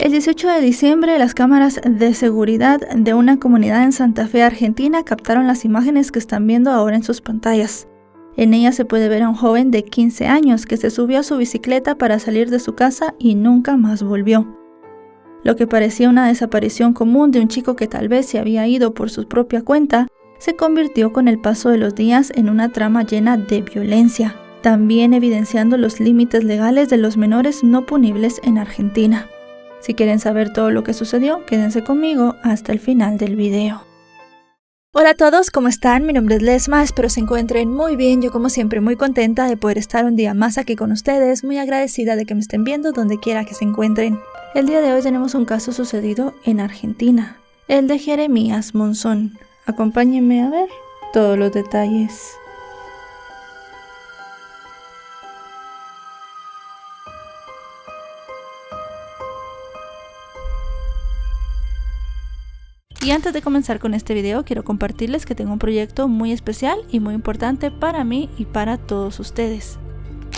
El 18 de diciembre, las cámaras de seguridad de una comunidad en Santa Fe, Argentina, captaron las imágenes que están viendo ahora en sus pantallas. En ellas se puede ver a un joven de 15 años que se subió a su bicicleta para salir de su casa y nunca más volvió. Lo que parecía una desaparición común de un chico que tal vez se había ido por su propia cuenta, se convirtió con el paso de los días en una trama llena de violencia, también evidenciando los límites legales de los menores no punibles en Argentina. Si quieren saber todo lo que sucedió, quédense conmigo hasta el final del video. Hola a todos, ¿cómo están? Mi nombre es Lesma, espero se encuentren muy bien. Yo como siempre muy contenta de poder estar un día más aquí con ustedes, muy agradecida de que me estén viendo donde quiera que se encuentren. El día de hoy tenemos un caso sucedido en Argentina, el de Jeremías Monzón. Acompáñenme a ver todos los detalles. Y antes de comenzar con este video, quiero compartirles que tengo un proyecto muy especial y muy importante para mí y para todos ustedes.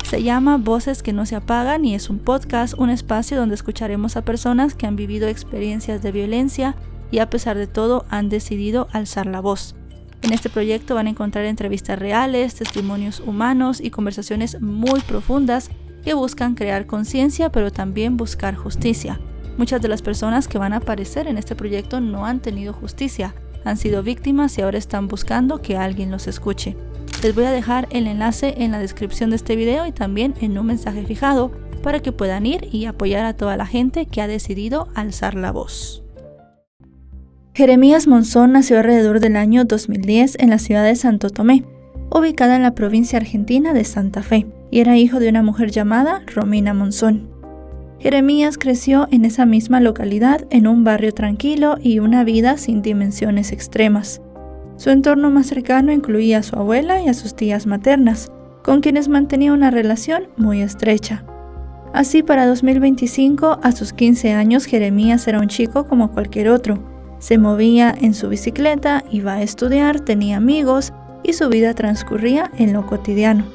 Se llama Voces que no se apagan y es un podcast, un espacio donde escucharemos a personas que han vivido experiencias de violencia y a pesar de todo han decidido alzar la voz. En este proyecto van a encontrar entrevistas reales, testimonios humanos y conversaciones muy profundas que buscan crear conciencia pero también buscar justicia. Muchas de las personas que van a aparecer en este proyecto no han tenido justicia, han sido víctimas y ahora están buscando que alguien los escuche. Les voy a dejar el enlace en la descripción de este video y también en un mensaje fijado para que puedan ir y apoyar a toda la gente que ha decidido alzar la voz. Jeremías Monzón nació alrededor del año 2010 en la ciudad de Santo Tomé, ubicada en la provincia argentina de Santa Fe, y era hijo de una mujer llamada Romina Monzón. Jeremías creció en esa misma localidad en un barrio tranquilo y una vida sin dimensiones extremas. Su entorno más cercano incluía a su abuela y a sus tías maternas, con quienes mantenía una relación muy estrecha. Así, para 2025, a sus 15 años, Jeremías era un chico como cualquier otro. Se movía en su bicicleta, iba a estudiar, tenía amigos y su vida transcurría en lo cotidiano.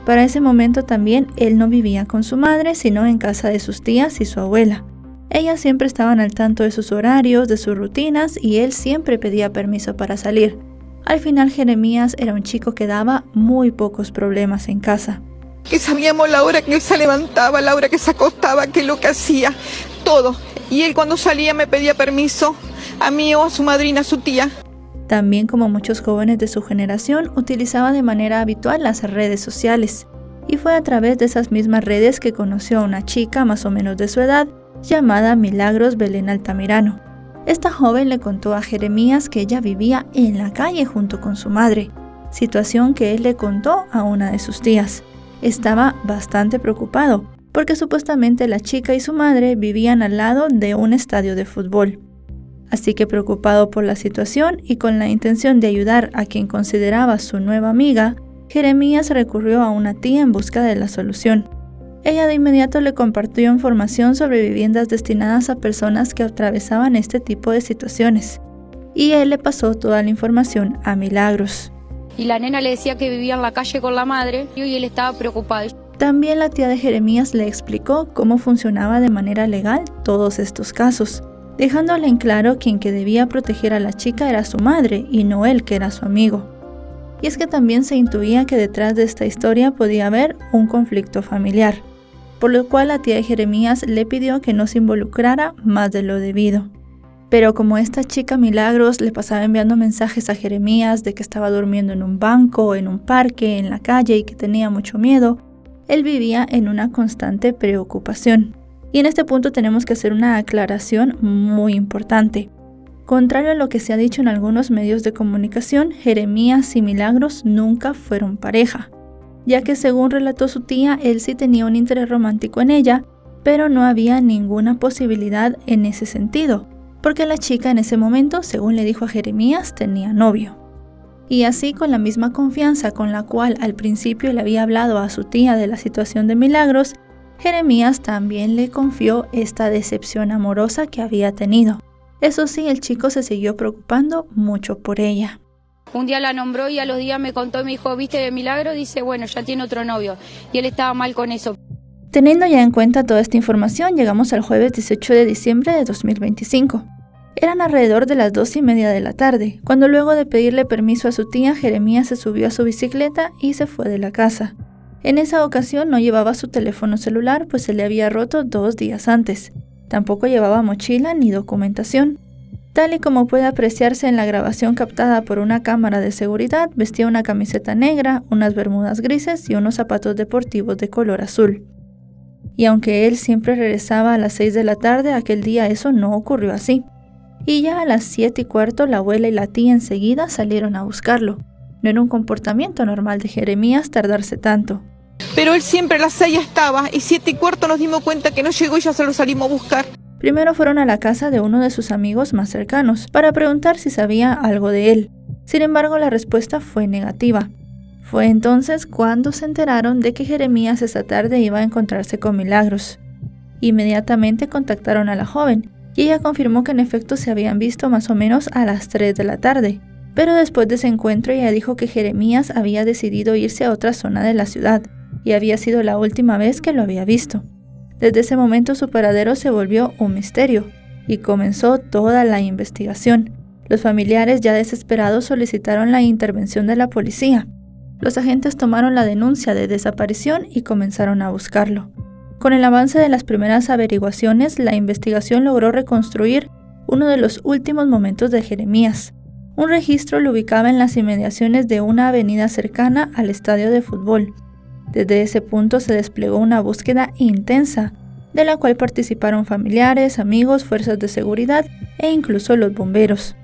Para ese momento también él no vivía con su madre, sino en casa de sus tías y su abuela. Ellas siempre estaban al tanto de sus horarios, de sus rutinas y él siempre pedía permiso para salir. Al final Jeremías era un chico que daba muy pocos problemas en casa. Que sabíamos la hora que él se levantaba, la hora que se acostaba, qué es lo que hacía, todo. Y él cuando salía me pedía permiso, a mí o a su madrina, a su tía. También, como muchos jóvenes de su generación, utilizaba de manera habitual las redes sociales. Y fue a través de esas mismas redes que conoció a una chica más o menos de su edad, llamada Milagros Belén Altamirano. Esta joven le contó a Jeremías que ella vivía en la calle junto con su madre, situación que él le contó a una de sus tías. Estaba bastante preocupado, porque supuestamente la chica y su madre vivían al lado de un estadio de fútbol. Así que, preocupado por la situación y con la intención de ayudar a quien consideraba su nueva amiga, Jeremías recurrió a una tía en busca de la solución. Ella de inmediato le compartió información sobre viviendas destinadas a personas que atravesaban este tipo de situaciones, y él le pasó toda la información a Milagros. Y la nena le decía que vivía en la calle con la madre y él estaba preocupado. También la tía de Jeremías le explicó cómo funcionaba de manera legal todos estos casos, dejándole en claro quien que debía proteger a la chica era su madre y no él, que era su amigo. Y es que también se intuía que detrás de esta historia podía haber un conflicto familiar, por lo cual la tía de Jeremías le pidió que no se involucrara más de lo debido. Pero como esta chica Milagros le pasaba enviando mensajes a Jeremías de que estaba durmiendo en un banco, en un parque, en la calle y que tenía mucho miedo, él vivía en una constante preocupación. Y en este punto tenemos que hacer una aclaración muy importante. Contrario a lo que se ha dicho en algunos medios de comunicación, Jeremías y Milagros nunca fueron pareja, ya que según relató su tía, él sí tenía un interés romántico en ella, pero no había ninguna posibilidad en ese sentido, porque la chica en ese momento, según le dijo a Jeremías, tenía novio. Y así, con la misma confianza con la cual al principio le había hablado a su tía de la situación de Milagros, Jeremías también le confió esta decepción amorosa que había tenido. Eso sí, el chico se siguió preocupando mucho por ella. Un día la nombró y a los días me contó y me dijo, ¿viste de Milagro? Dice, bueno, ya tiene otro novio. Y él estaba mal con eso. Teniendo ya en cuenta toda esta información, llegamos al jueves 18 de diciembre de 2025. Eran alrededor de las 2:30 de la tarde, cuando luego de pedirle permiso a su tía, Jeremías se subió a su bicicleta y se fue de la casa. En esa ocasión no llevaba su teléfono celular, pues se le había roto 2 días antes. Tampoco llevaba mochila ni documentación. Tal y como puede apreciarse en la grabación captada por una cámara de seguridad, vestía una camiseta negra, unas bermudas grises y unos zapatos deportivos de color azul. Y aunque él siempre regresaba a las 6 de la tarde, aquel día eso no ocurrió así. Y ya a las 7:15 la abuela y la tía enseguida salieron a buscarlo. No era un comportamiento normal de Jeremías tardarse tanto. Pero él siempre a las 6 estaba y 7:15 nos dimos cuenta que no llegó y ya se lo salimos a buscar. Primero fueron a la casa de uno de sus amigos más cercanos para preguntar si sabía algo de él. Sin embargo, la respuesta fue negativa. Fue entonces cuando se enteraron de que Jeremías esa tarde iba a encontrarse con Milagros. Inmediatamente contactaron a la joven y ella confirmó que en efecto se habían visto más o menos a las 3 de la tarde. Pero después de ese encuentro ella dijo que Jeremías había decidido irse a otra zona de la ciudad y había sido la última vez que lo había visto. Desde ese momento su paradero se volvió un misterio y comenzó toda la investigación. Los familiares ya desesperados solicitaron la intervención de la policía. Los agentes tomaron la denuncia de desaparición y comenzaron a buscarlo. Con el avance de las primeras averiguaciones, la investigación logró reconstruir uno de los últimos momentos de Jeremías. Un registro lo ubicaba en las inmediaciones de una avenida cercana al estadio de fútbol. Desde ese punto se desplegó una búsqueda intensa, de la cual participaron familiares, amigos, fuerzas de seguridad e incluso los bomberos.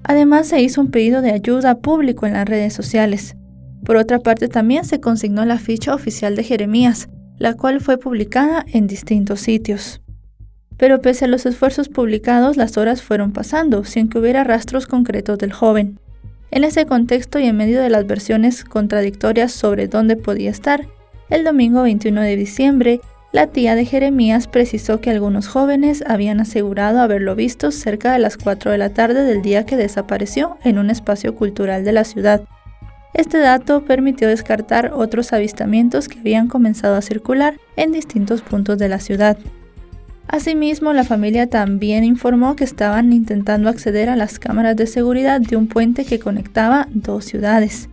Además, se hizo un pedido de ayuda público en las redes sociales. Por otra parte, también se consignó la ficha oficial de Jeremías, la cual fue publicada en distintos sitios. Pero pese a los esfuerzos publicados, las horas fueron pasando, sin que hubiera rastros concretos del joven. En ese contexto y en medio de las versiones contradictorias sobre dónde podía estar, el domingo 21 de diciembre, la tía de Jeremías precisó que algunos jóvenes habían asegurado haberlo visto cerca de las 4 de la tarde del día que desapareció en un espacio cultural de la ciudad. Este dato permitió descartar otros avistamientos que habían comenzado a circular en distintos puntos de la ciudad. Asimismo, la familia también informó que estaban intentando acceder a las cámaras de seguridad de un puente que conectaba 2 ciudades.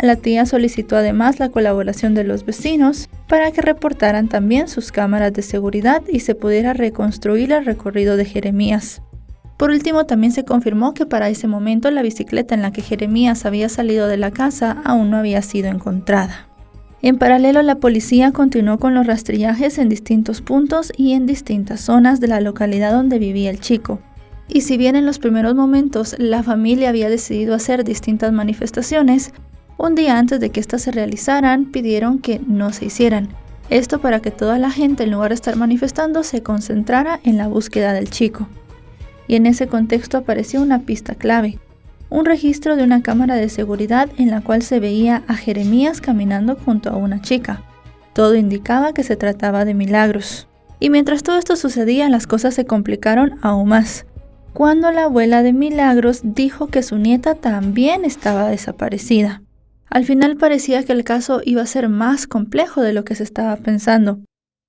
La tía solicitó además la colaboración de los vecinos para que reportaran también sus cámaras de seguridad y se pudiera reconstruir el recorrido de Jeremías. Por último, también se confirmó que para ese momento la bicicleta en la que Jeremías había salido de la casa aún no había sido encontrada. En paralelo, la policía continuó con los rastrillajes en distintos puntos y en distintas zonas de la localidad donde vivía el chico. Y si bien en los primeros momentos la familia había decidido hacer distintas manifestaciones, un día antes de que éstas se realizaran, pidieron que no se hicieran. Esto para que toda la gente, en lugar de estar manifestando, se concentrara en la búsqueda del chico. Y en ese contexto apareció una pista clave, un registro de una cámara de seguridad en la cual se veía a Jeremías caminando junto a una chica. Todo indicaba que se trataba de Milagros. Y mientras todo esto sucedía, las cosas se complicaron aún más, cuando la abuela de Milagros dijo que su nieta también estaba desaparecida. Al final parecía que el caso iba a ser más complejo de lo que se estaba pensando,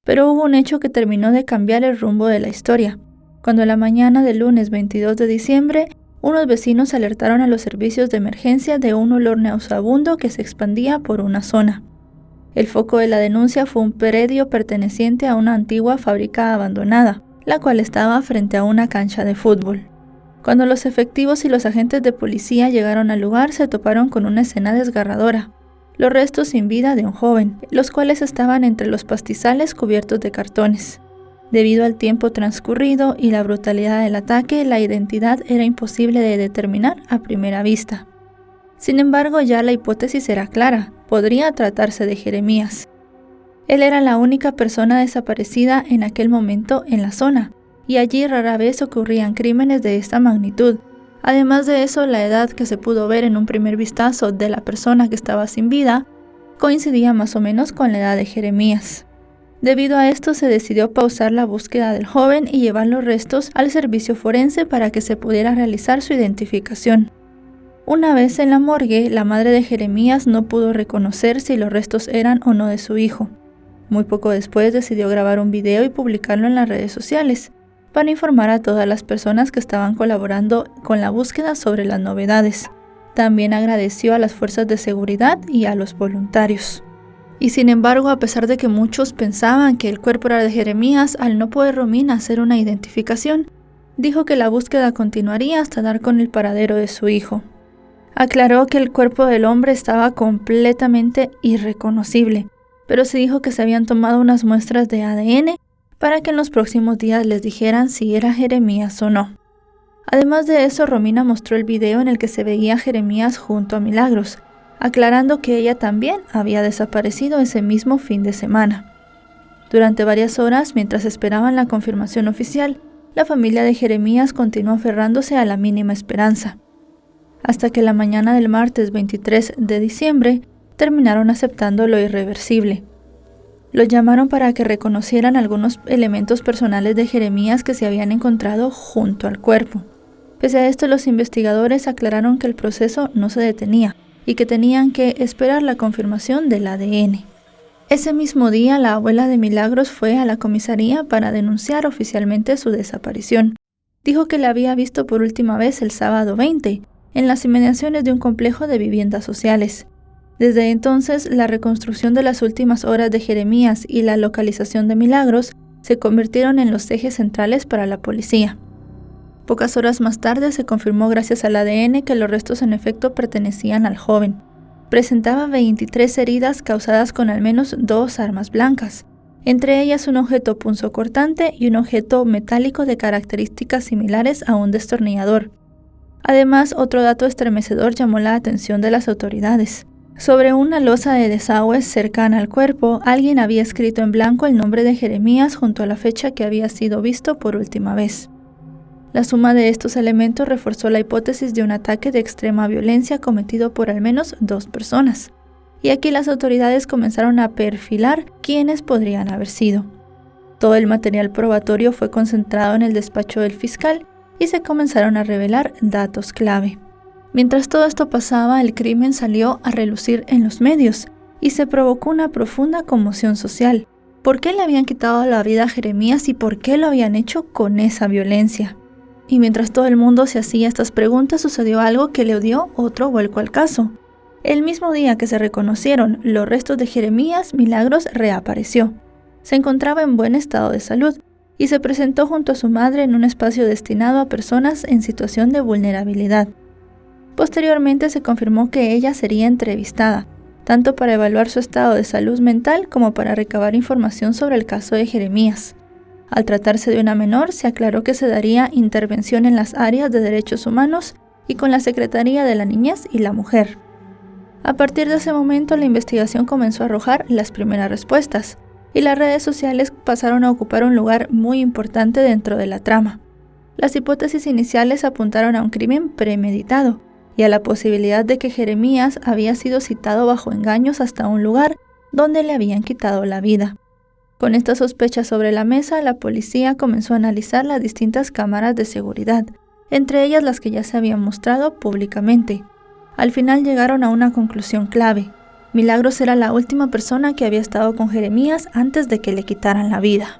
pero hubo un hecho que terminó de cambiar el rumbo de la historia. Cuando la mañana del lunes 22 de diciembre, unos vecinos alertaron a los servicios de emergencia de un olor nauseabundo que se expandía por una zona. El foco de la denuncia fue un predio perteneciente a una antigua fábrica abandonada, la cual estaba frente a una cancha de fútbol. Cuando los efectivos y los agentes de policía llegaron al lugar, se toparon con una escena desgarradora. Los restos sin vida de un joven, los cuales estaban entre los pastizales cubiertos de cartones. Debido al tiempo transcurrido y la brutalidad del ataque, la identidad era imposible de determinar a primera vista. Sin embargo, ya la hipótesis era clara, podría tratarse de Jeremías. Él era la única persona desaparecida en aquel momento en la zona, y allí rara vez ocurrían crímenes de esta magnitud. Además de eso, la edad que se pudo ver en un primer vistazo de la persona que estaba sin vida coincidía más o menos con la edad de Jeremías. Debido a esto, se decidió pausar la búsqueda del joven y llevar los restos al servicio forense para que se pudiera realizar su identificación. Una vez en la morgue, la madre de Jeremías no pudo reconocer si los restos eran o no de su hijo. Muy poco después decidió grabar un video y publicarlo en las redes sociales para informar a todas las personas que estaban colaborando con la búsqueda sobre las novedades. También agradeció a las fuerzas de seguridad y a los voluntarios. Y sin embargo, a pesar de que muchos pensaban que el cuerpo era de Jeremías, al no poder Romina hacer una identificación, dijo que la búsqueda continuaría hasta dar con el paradero de su hijo. Aclaró que el cuerpo del hombre estaba completamente irreconocible, pero se dijo que se habían tomado unas muestras de ADN para que en los próximos días les dijeran si era Jeremías o no. Además de eso, Romina mostró el video en el que se veía a Jeremías junto a Milagros, aclarando que ella también había desaparecido ese mismo fin de semana. Durante varias horas, mientras esperaban la confirmación oficial, la familia de Jeremías continuó aferrándose a la mínima esperanza, hasta que la mañana del martes 23 de diciembre terminaron aceptando lo irreversible. Lo llamaron para que reconocieran algunos elementos personales de Jeremías que se habían encontrado junto al cuerpo. Pese a esto, los investigadores aclararon que el proceso no se detenía y que tenían que esperar la confirmación del ADN. Ese mismo día, la abuela de Milagros fue a la comisaría para denunciar oficialmente su desaparición. Dijo que la había visto por última vez el sábado 20, en las inmediaciones de un complejo de viviendas sociales. Desde entonces, la reconstrucción de las últimas horas de Jeremías y la localización de Milagros se convirtieron en los ejes centrales para la policía. Pocas horas más tarde se confirmó gracias al ADN que los restos en efecto pertenecían al joven. Presentaba 23 heridas causadas con al menos 2 armas blancas, entre ellas un objeto punzocortante y un objeto metálico de características similares a un destornillador. Además, otro dato estremecedor llamó la atención de las autoridades. Sobre una losa de desagües cercana al cuerpo, alguien había escrito en blanco el nombre de Jeremías junto a la fecha que había sido visto por última vez. La suma de estos elementos reforzó la hipótesis de un ataque de extrema violencia cometido por al menos 2 personas. Y aquí las autoridades comenzaron a perfilar quiénes podrían haber sido. Todo el material probatorio fue concentrado en el despacho del fiscal y se comenzaron a revelar datos clave. Mientras todo esto pasaba, el crimen salió a relucir en los medios y se provocó una profunda conmoción social. ¿Por qué le habían quitado la vida a Jeremías y por qué lo habían hecho con esa violencia? Y mientras todo el mundo se hacía estas preguntas, sucedió algo que le dio otro vuelco al caso. El mismo día que se reconocieron los restos de Jeremías, Milagros reapareció. Se encontraba en buen estado de salud y se presentó junto a su madre en un espacio destinado a personas en situación de vulnerabilidad. Posteriormente se confirmó que ella sería entrevistada, tanto para evaluar su estado de salud mental como para recabar información sobre el caso de Jeremías. Al tratarse de una menor, se aclaró que se daría intervención en las áreas de derechos humanos y con la Secretaría de la Niñez y la Mujer. A partir de ese momento, la investigación comenzó a arrojar las primeras respuestas, y las redes sociales pasaron a ocupar un lugar muy importante dentro de la trama. Las hipótesis iniciales apuntaron a un crimen premeditado y a la posibilidad de que Jeremías había sido citado bajo engaños hasta un lugar donde le habían quitado la vida. Con estas sospechas sobre la mesa, la policía comenzó a analizar las distintas cámaras de seguridad, entre ellas las que ya se habían mostrado públicamente. Al final llegaron a una conclusión clave. Milagros era la última persona que había estado con Jeremías antes de que le quitaran la vida.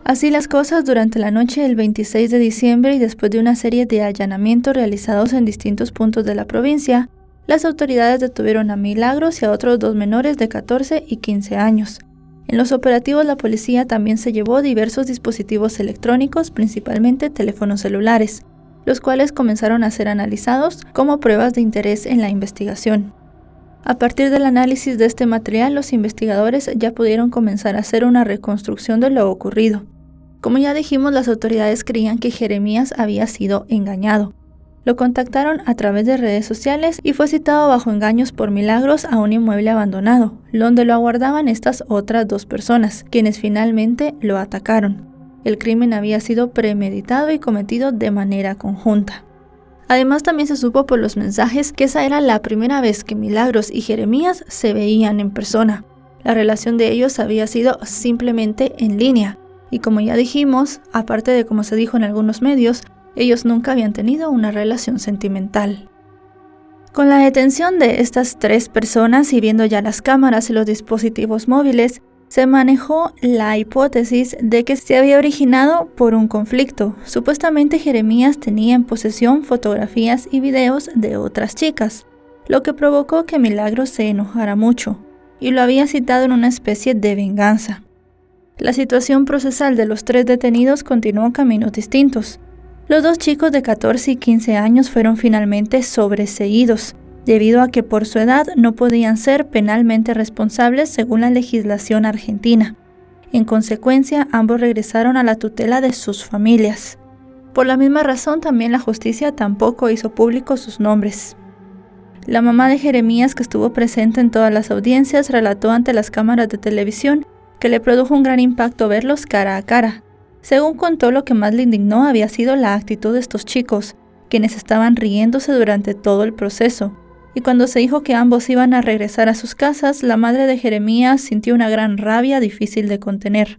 Así las cosas, durante la noche del 26 de diciembre y después de una serie de allanamientos realizados en distintos puntos de la provincia, las autoridades detuvieron a Milagros y a otros 2 menores de 14 y 15 años. En los operativos, la policía también se llevó diversos dispositivos electrónicos, principalmente teléfonos celulares, los cuales comenzaron a ser analizados como pruebas de interés en la investigación. A partir del análisis de este material, los investigadores ya pudieron comenzar a hacer una reconstrucción de lo ocurrido. Como ya dijimos, las autoridades creían que Jeremías había sido engañado. Lo contactaron a través de redes sociales y fue citado bajo engaños por Milagros a un inmueble abandonado, donde lo aguardaban estas otras 2 personas, quienes finalmente lo atacaron. El crimen había sido premeditado y cometido de manera conjunta. Además, también se supo por los mensajes que esa era la primera vez que Milagros y Jeremías se veían en persona. La relación de ellos había sido simplemente en línea, y como ya dijimos, aparte de como se dijo en algunos medios, ellos nunca habían tenido una relación sentimental. Con la detención de estas 3 personas y viendo ya las cámaras y los dispositivos móviles, Se manejó la hipótesis de que se había originado por un conflicto. Supuestamente Jeremías tenía en posesión fotografías y videos de otras chicas, lo que provocó que Milagros se enojara mucho y lo había citado en una especie de venganza. La situación procesal de los 3 detenidos continuó caminos distintos. Los 2 chicos de 14 y 15 años fueron finalmente sobreseídos, debido a que por su edad no podían ser penalmente responsables según la legislación argentina. En consecuencia, ambos regresaron a la tutela de sus familias. Por la misma razón, también la justicia tampoco hizo públicos sus nombres. La mamá de Jeremías, que estuvo presente en todas las audiencias, relató ante las cámaras de televisión que le produjo un gran impacto verlos cara a cara. Según contó, lo que más le indignó había sido la actitud de estos chicos, quienes estaban riéndose durante todo el proceso. Y cuando se dijo que ambos iban a regresar a sus casas, la madre de Jeremías sintió una gran rabia difícil de contener.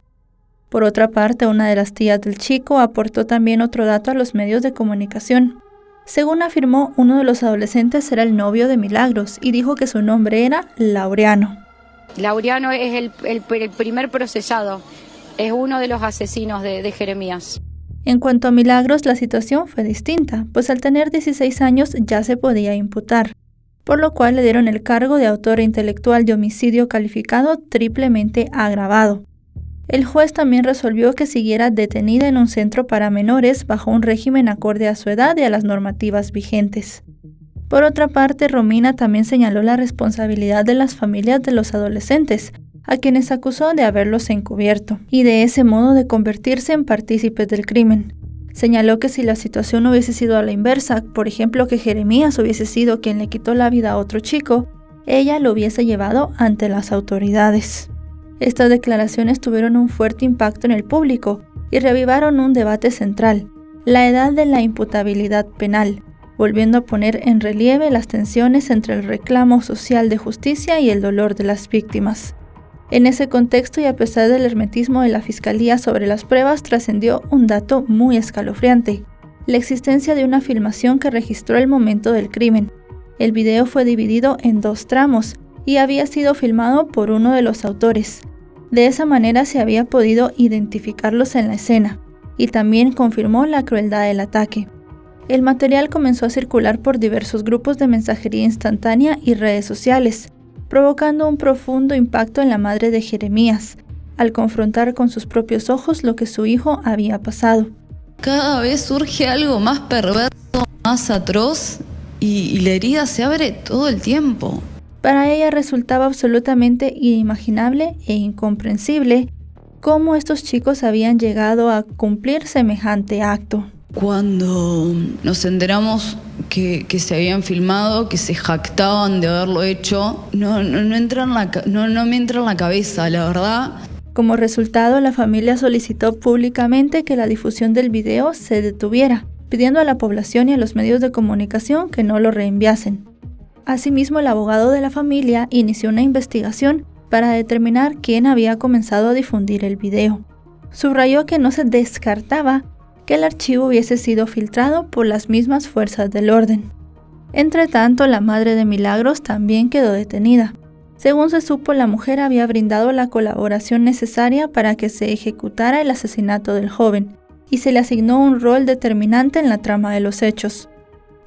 Por otra parte, una de las tías del chico aportó también otro dato a los medios de comunicación. Según afirmó, uno de los adolescentes era el novio de Milagros y dijo que su nombre era Laureano. Laureano es el primer procesado, es uno de los asesinos de Jeremías. En cuanto a Milagros, la situación fue distinta, pues al tener 16 años ya se podía imputar, por lo cual le dieron el cargo de autor intelectual de homicidio calificado triplemente agravado. El juez también resolvió que siguiera detenida en un centro para menores bajo un régimen acorde a su edad y a las normativas vigentes. Por otra parte, Romina también señaló la responsabilidad de las familias de los adolescentes, a quienes acusó de haberlos encubierto y de ese modo de convertirse en partícipes del crimen. Señaló que si la situación hubiese sido a la inversa, por ejemplo que Jeremías hubiese sido quien le quitó la vida a otro chico, ella lo hubiese llevado ante las autoridades. Estas declaraciones tuvieron un fuerte impacto en el público y reavivaron un debate central, la edad de la imputabilidad penal, volviendo a poner en relieve las tensiones entre el reclamo social de justicia y el dolor de las víctimas. En ese contexto y a pesar del hermetismo de la Fiscalía sobre las pruebas, trascendió un dato muy escalofriante: la existencia de una filmación que registró el momento del crimen. El video fue dividido en 2 tramos y había sido filmado por uno de los autores. De esa manera se había podido identificarlos en la escena y también confirmó la crueldad del ataque. El material comenzó a circular por diversos grupos de mensajería instantánea y redes sociales, provocando un profundo impacto en la madre de Jeremías, al confrontar con sus propios ojos lo que su hijo había pasado. Cada vez surge algo más perverso, más atroz, y la herida se abre todo el tiempo. Para ella resultaba absolutamente inimaginable e incomprensible cómo estos chicos habían llegado a cumplir semejante acto. Cuando nos enteramos que se habían filmado, que se jactaban de haberlo hecho, no me entra en la cabeza, la verdad. Como resultado, la familia solicitó públicamente que la difusión del video se detuviera, pidiendo a la población y a los medios de comunicación que no lo reenviasen. Asimismo, el abogado de la familia inició una investigación para determinar quién había comenzado a difundir el video. Subrayó que no se descartaba que el archivo hubiese sido filtrado por las mismas fuerzas del orden. Entretanto, la madre de Milagros también quedó detenida. Según se supo, la mujer había brindado la colaboración necesaria para que se ejecutara el asesinato del joven, y se le asignó un rol determinante en la trama de los hechos.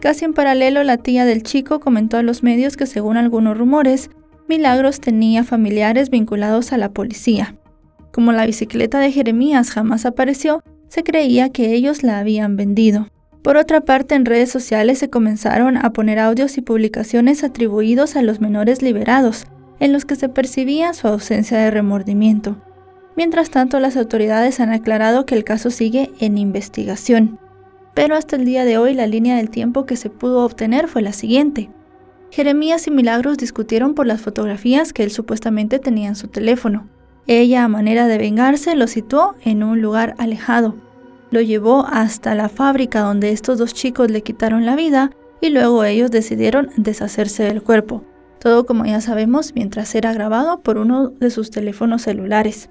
Casi en paralelo, la tía del chico comentó a los medios que, según algunos rumores, Milagros tenía familiares vinculados a la policía. Como la bicicleta de Jeremías jamás apareció, se creía que ellos la habían vendido. Por otra parte, en redes sociales se comenzaron a poner audios y publicaciones atribuidos a los menores liberados, en los que se percibía su ausencia de remordimiento. Mientras tanto, las autoridades han aclarado que el caso sigue en investigación. Pero hasta el día de hoy, la línea del tiempo que se pudo obtener fue la siguiente. Jeremías y Milagros discutieron por las fotografías que él supuestamente tenía en su teléfono. Ella, a manera de vengarse, lo situó en un lugar alejado. Lo llevó hasta la fábrica donde estos 2 chicos le quitaron la vida y luego ellos decidieron deshacerse del cuerpo. Todo, como ya sabemos, mientras era grabado por uno de sus teléfonos celulares.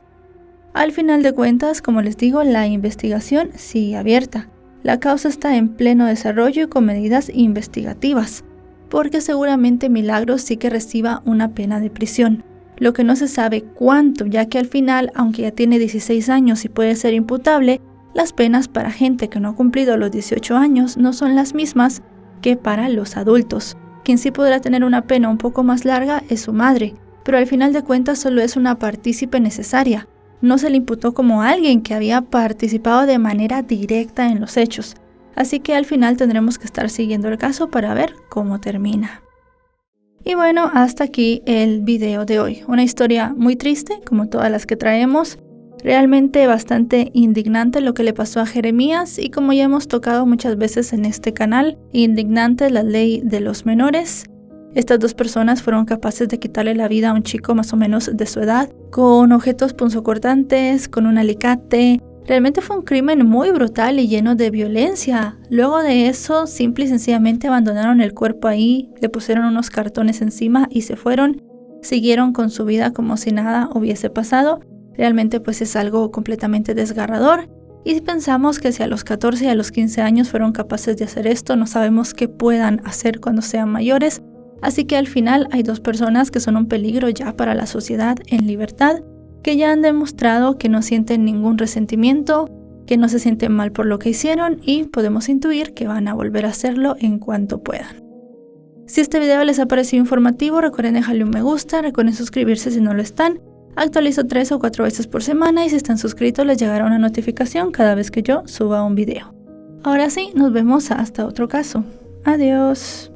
Al final de cuentas, como les digo, la investigación sigue abierta. La causa está en pleno desarrollo y con medidas investigativas, porque seguramente Milagros sí que reciba una pena de prisión, Lo que no se sabe cuánto, ya que al final, aunque ya tiene 16 años y puede ser imputable, las penas para gente que no ha cumplido los 18 años no son las mismas que para los adultos. Quien sí podrá tener una pena un poco más larga es su madre, pero al final de cuentas solo es una partícipe necesaria. No se le imputó como alguien que había participado de manera directa en los hechos. Así que al final tendremos que estar siguiendo el caso para ver cómo termina. Y bueno, hasta aquí el video de hoy. Una historia muy triste, como todas las que traemos. Realmente bastante indignante lo que le pasó a Jeremías y como ya hemos tocado muchas veces en este canal, indignante la ley de los menores. Estas dos personas fueron capaces de quitarle la vida a un chico más o menos de su edad, con objetos punzocortantes, con un alicate. Realmente fue un crimen muy brutal y lleno de violencia. Luego de eso, simple y sencillamente abandonaron el cuerpo ahí, le pusieron unos cartones encima y se fueron. Siguieron con su vida como si nada hubiese pasado. Realmente pues es algo completamente desgarrador. Y si pensamos que si a los 14 y a los 15 años fueron capaces de hacer esto, no sabemos qué puedan hacer cuando sean mayores. Así que al final hay dos personas que son un peligro ya para la sociedad en libertad, que ya han demostrado que no sienten ningún resentimiento, que no se sienten mal por lo que hicieron y podemos intuir que van a volver a hacerlo en cuanto puedan. Si este video les ha parecido informativo, recuerden dejarle un me gusta, recuerden suscribirse si no lo están. Actualizo 3 o 4 veces por semana y si están suscritos les llegará una notificación cada vez que yo suba un video. Ahora sí, nos vemos hasta otro caso. Adiós.